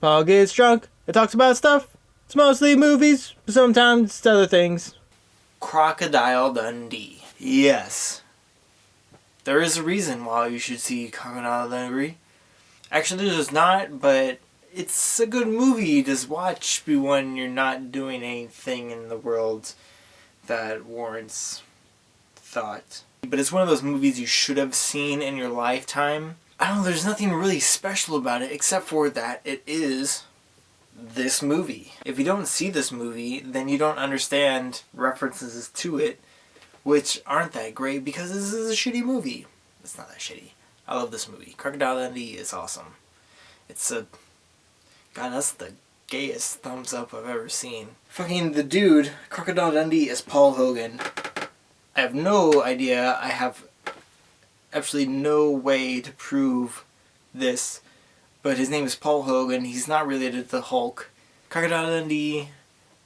Paul gets drunk. It talks about stuff. It's mostly movies, but sometimes it's other things. Crocodile Dundee. Yes. There is a reason why you should see Crocodile Dundee. Actually, there's not, but it's a good movie to watch when you're not doing anything in the world that warrants thought. But it's one of those movies you should have seen in your lifetime. I don't know, there's nothing really special about it except for that it is this movie. If you don't see this movie, then you don't understand references to it, which aren't that great because this is a shitty movie. It's not that shitty. I love this movie. Crocodile Dundee is awesome. It's a... God, that's the gayest thumbs up I've ever seen. Fucking the dude, Crocodile Dundee, is Paul Hogan. I have no idea. I have absolutely no way to prove this, but his name is Paul Hogan. He's not related to the Hulk. Crocodile Dundee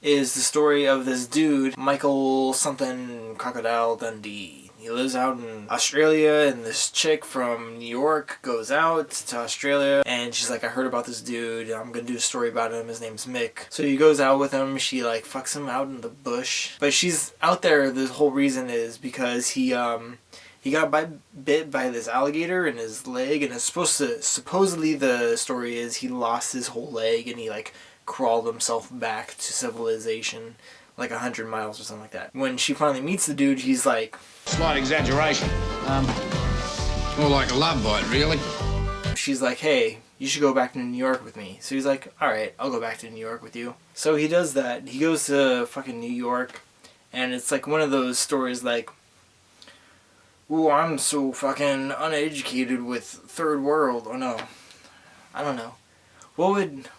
is the story of this dude, Michael something Crocodile Dundee. He lives out in Australia, and this chick from New York goes out to Australia, and she's like, I heard about this dude, I'm gonna do a story about him, his name's Mick. So he goes out with him, she like fucks him out in the bush. But she's out there, the whole reason is because he got bit by this alligator in his leg, and it's supposedly the story is he lost his whole leg, and he like crawled himself back to civilization like 100 miles or something like that. When she finally meets the dude, he's like... Slight exaggeration. More like a love bite, really. She's like, hey, you should go back to New York with me. So he's like, alright, I'll go back to New York with you. So he does that. He goes to fucking New York, and it's like one of those stories like, ooh, I'm so fucking uneducated with third world. Oh no. I don't know.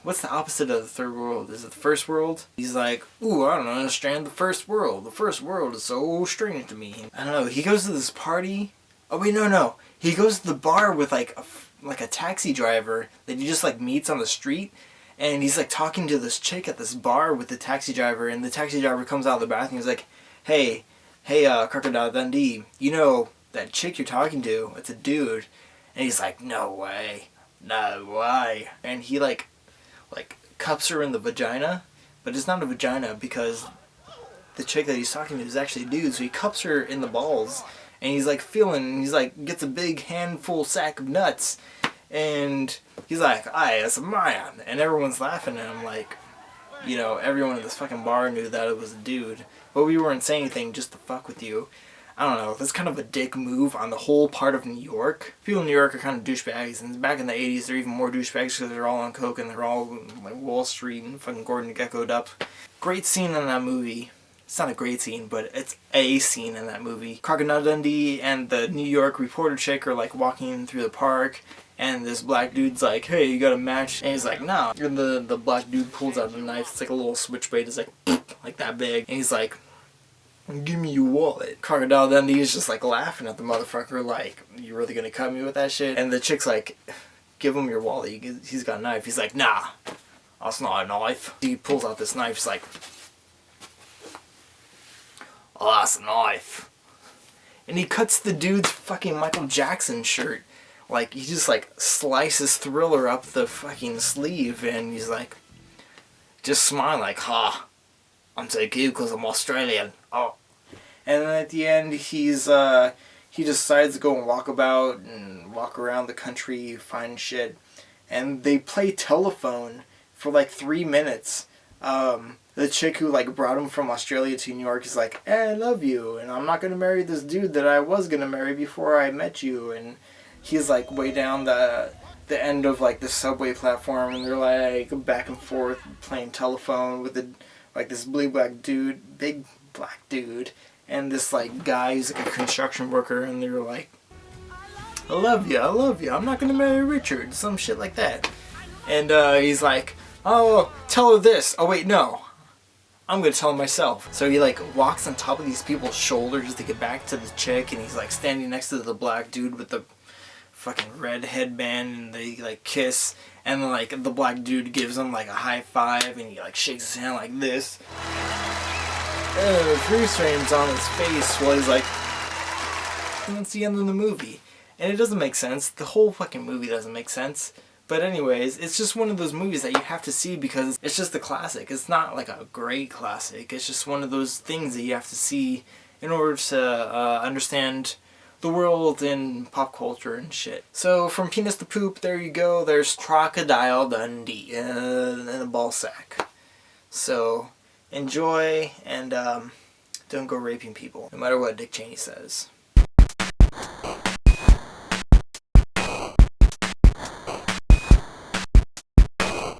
What's the opposite of the third world? Is it the first world? He's like, ooh, I don't understand the first world. The first world is so strange to me. I don't know. He goes to this party. Oh wait, no. He goes to the bar with like a taxi driver that he just like meets on the street, and he's like talking to this chick at this bar with the taxi driver, and the taxi driver comes out of the bathroom. He's like, hey, Crocodile Dundee, you know that chick you're talking to? It's a dude. And he's like, no way. And he like cups her in the vagina, but it's not a vagina because the chick that he's talking to is actually a dude. So he cups her in the balls, and he's like he's like gets a big handful sack of nuts, and he's like, aye, that's a man. And everyone's laughing at him like, you know, everyone at this fucking bar knew that it was a dude, but we weren't saying anything just to fuck with you. I don't know, that's kind of a dick move on the whole part of New York. People in New York are kind of douchebags, and back in the 80s they're even more douchebags because they're all on coke and they're all like Wall Street and fucking Gordon Gekko'd up. Great scene in that movie. It's not a great scene, but it's a scene in that movie. Crocodile Dundee and the New York reporter chick are like walking through the park, and this black dude's like, hey, you got a match? And he's like, nah. And the black dude pulls out a knife. It's like a little switchblade. It's like that big. And he's like, give me your wallet. Crocodile Dundee is just like laughing at the motherfucker like, you really gonna cut me with that shit? And the chick's like, give him your wallet, he's got a knife. He's like, nah, that's not a knife. He pulls out this knife, he's like, oh, that's a knife. And he cuts the dude's fucking Michael Jackson shirt. Like, he just like slices Thriller up the fucking sleeve, and he's like, just smiling like, ha, I'm so cute because I'm Australian. Oh. And then at the end, he decides to go and walk about and walk around the country, find shit. And they play telephone for like 3 minutes. The chick who like brought him from Australia to New York is like, I love you, and I'm not going to marry this dude that I was going to marry before I met you. And he's like way down the end of like the subway platform, and they're like back and forth playing telephone with this big black dude, and this like guy who's like a construction worker, and they're like, I love you, I'm not gonna marry Richard, some shit like that. And he's like, oh, tell her this. Oh wait, no, I'm gonna tell her myself. So he like walks on top of these people's shoulders to get back to the chick, and he's like standing next to the black dude with the fucking red headband, and they like kiss, and then like the black dude gives him like a high five, and he like shakes his hand like this. And the freeze frame's on his face while he's like, and that's the end of the movie. And it doesn't make sense. The whole fucking movie doesn't make sense. But anyways, it's just one of those movies that you have to see because it's just a classic. It's not like a great classic. It's just one of those things that you have to see in order to understand the world and pop culture and shit. So from penis to poop, there you go. There's Crocodile Dundee in a ball sack. So enjoy and don't go raping people, no matter what Dick Cheney says.